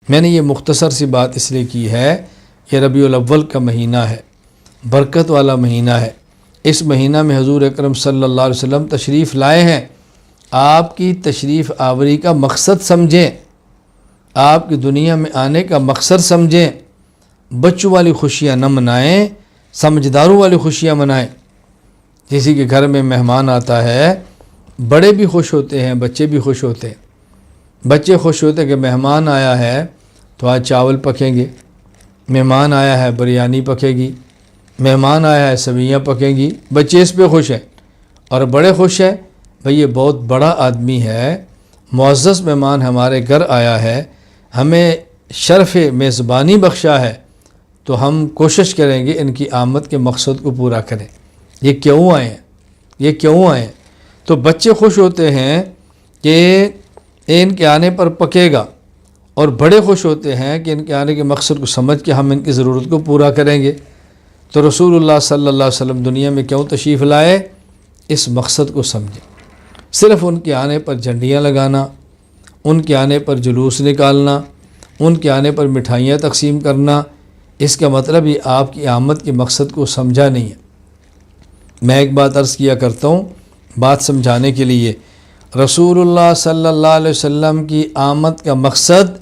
میں نے یہ مختصر سی بات اس لیے کی ہے کہ ربیع الاول کا مہینہ ہے، برکت والا مہینہ ہے۔ اس مہینہ میں حضور اکرم صلی اللہ علیہ وسلم تشریف لائے ہیں۔ آپ کی تشریف آوری کا مقصد سمجھیں، آپ کی دنیا میں آنے کا مقصد سمجھیں۔ بچوں والی خوشیاں نہ منائیں، سمجھداروں والی خوشیاں منائیں۔ کسی کے گھر میں مہمان آتا ہے، بڑے بھی خوش ہوتے ہیں، بچے بھی خوش ہوتے ہیں۔ بچے خوش ہوتے ہیں کہ مہمان آیا ہے تو آج چاول پکیں گے، مہمان آیا ہے بریانی پکے گی، مہمان آیا ہے سویاں پکیں گی، بچے اس پہ خوش ہیں۔ اور بڑے خوش ہیں، بھئی یہ بہت بڑا آدمی ہے، معزز مہمان ہمارے گھر آیا ہے، ہمیں شرف میزبانی بخشا ہے، تو ہم کوشش کریں گے ان کی آمد کے مقصد کو پورا کریں۔ یہ کیوں آئے ہیں؟ یہ کیوں آئے ہیں؟ تو بچے خوش ہوتے ہیں کہ ان کے آنے پر پکے گا، اور بڑے خوش ہوتے ہیں کہ ان کے آنے کے مقصد کو سمجھ کے ہم ان کی ضرورت کو پورا کریں گے۔ تو رسول اللہ صلی اللہ علیہ وسلم دنیا میں کیوں تشریف لائے؟ اس مقصد کو سمجھیں۔ صرف ان کے آنے پر جھنڈیاں لگانا، ان کے آنے پر جلوس نکالنا، ان کے آنے پر مٹھائیاں تقسیم کرنا، اس کا مطلب یہ آپ کی آمد کے مقصد کو سمجھا نہیں ہے۔ میں ایک بات عرض کیا کرتا ہوں بات سمجھانے کے لیے، رسول اللہ صلی اللہ علیہ وسلم کی آمد کا مقصد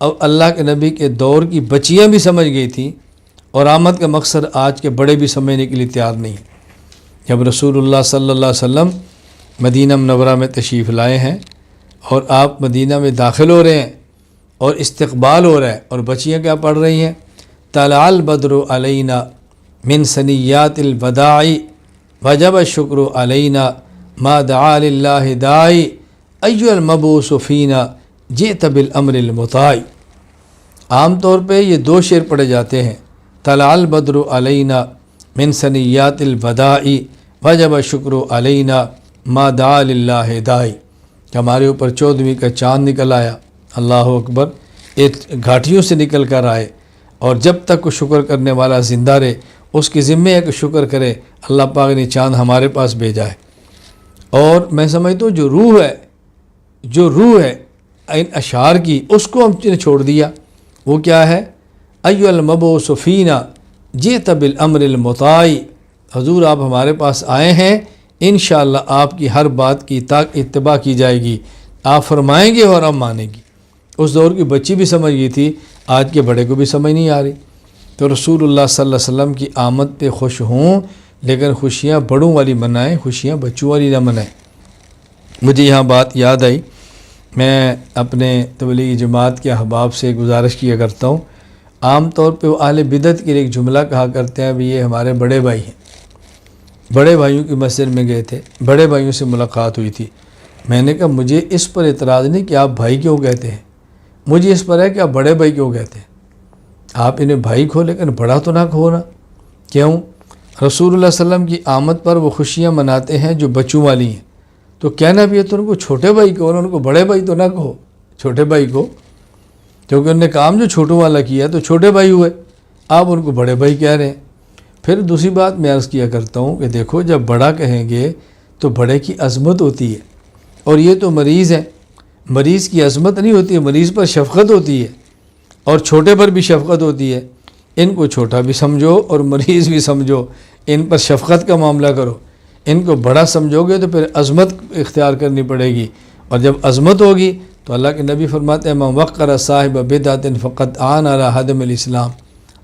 اور اللہ کے نبی کے دور کی بچیاں بھی سمجھ گئی تھیں، اور آمد کا مقصد آج کے بڑے بھی سمجھنے کے لیے تیار نہیں ہیں۔ جب رسول اللہ صلی اللہ علیہ وسلم مدینہ منورہ میں تشریف لائے ہیں اور آپ مدینہ میں داخل ہو رہے ہیں اور استقبال ہو رہا ہے، اور بچیاں کیا پڑھ رہی ہیں؟ طلع البدر علینا من ثنیات الوداع وجب الشکر علینا ما دعا للہ داعی ایھا المبعوث فینا جئت بالامر المطاع۔ عام طور پہ یہ دو شعر پڑھے جاتے ہیں، طلع البدر علینا من ثنیات الوداع وجب الشکر علینا ما دعا للہ داعی، کہ ہمارے اوپر 14ویں کا چاند نکل آیا، اللہ اکبر، ایک گھاٹیوں سے نکل کر آئے، اور جب تک وہ شکر کرنے والا زندہ رہے اس کے ذمے ہے کہ شکر کرے، اللہ پاک نے چاند ہمارے پاس بھیجا ہے۔ اور میں سمجھتا ہوں جو روح ہے ان اشعار کی، اس کو ہم نے چھوڑ دیا۔ وہ کیا ہے؟ ایھا المبعوث فینا جئت بالامر المطاع، حضور آپ ہمارے پاس آئے ہیں، انشاءاللہ آپ کی ہر بات کی اتباع کی جائے گی، آپ فرمائیں گے اور ہم مانیں گی۔ اس دور کی بچی بھی سمجھ گئی تھی، آج کے بڑے کو بھی سمجھ نہیں آ رہی۔ تو رسول اللہ صلی اللہ علیہ وسلم کی آمد پہ خوش ہوں، لیکن خوشیاں بڑوں والی منائیں، خوشیاں بچوں والی نہ منائیں۔ مجھے یہاں بات یاد آئی، میں اپنے تبلیغی جماعت کے احباب سے گزارش کیا کرتا ہوں، عام طور پہ وہ اہل بدعت کے لیے ایک جملہ کہا کرتے ہیں، بھی یہ ہمارے بڑے بھائی ہیں۔ بڑے بھائیوں کی مسجد میں گئے تھے، بڑے بھائیوں سے ملاقات ہوئی تھی۔ میں نے کہا مجھے اس پر اعتراض نہیں کہ آپ بھائی کیوں کہتے ہیں، مجھے اس پر ہے کہ آپ بڑے بھائی کیوں کہتے ہیں۔ آپ انہیں بھائی کہو لیکن بڑا تو نہ کہو نا۔ کیوں؟ رسول اللہ صلی اللہ علیہ وسلم کی آمد پر وہ خوشیاں مناتے ہیں جو بچوں والی ہیں، تو کہنا بھی ہے تو ان کو چھوٹے بھائی کہو، ان کو بڑے بھائی تو نہ کہو، چھوٹے بھائی کو، کیونکہ انہوں نے کام جو چھوٹوں والا کیا تو چھوٹے بھائی ہوئے، آپ ان کو بڑے بھائی کہہ رہے ہیں۔ پھر دوسری بات میں عرض کیا کرتا ہوں کہ دیکھو جب بڑا کہیں گے تو بڑے کی عظمت ہوتی ہے، اور یہ تو مریض ہے، مریض کی عظمت نہیں ہوتی ہے، مریض پر شفقت ہوتی ہے، اور چھوٹے پر بھی شفقت ہوتی ہے۔ ان کو چھوٹا بھی سمجھو اور مریض بھی سمجھو، ان پر شفقت کا معاملہ کرو۔ ان کو بڑا سمجھو گے تو پھر عظمت اختیار کرنی پڑے گی، اور جب عظمت ہوگی تو اللہ کے نبی فرماتے ہیں من وقر صاحب بدعت فقد عان علی ہدم الاسلام،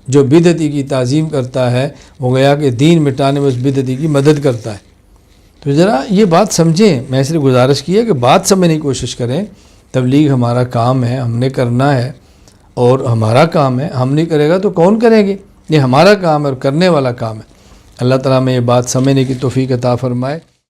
جو بدعتی کی تعظیم کرتا ہے وہ گیا کہ دین مٹانے میں اس بدعتی کی مدد کرتا ہے۔ تو ذرا یہ بات سمجھیں، میں صرف گزارش کی ہے کہ بات سمجھنے کی کوشش کریں۔ تبلیغ ہمارا کام ہے، ہم نے کرنا ہے، اور ہمارا کام ہے، ہم نہیں کرے گا تو کون کریں گے؟ یہ ہمارا کام ہے اور کرنے والا کام ہے۔ اللہ تعالیٰ میں یہ بات سمجھنے کی توفیق عطا فرمائے۔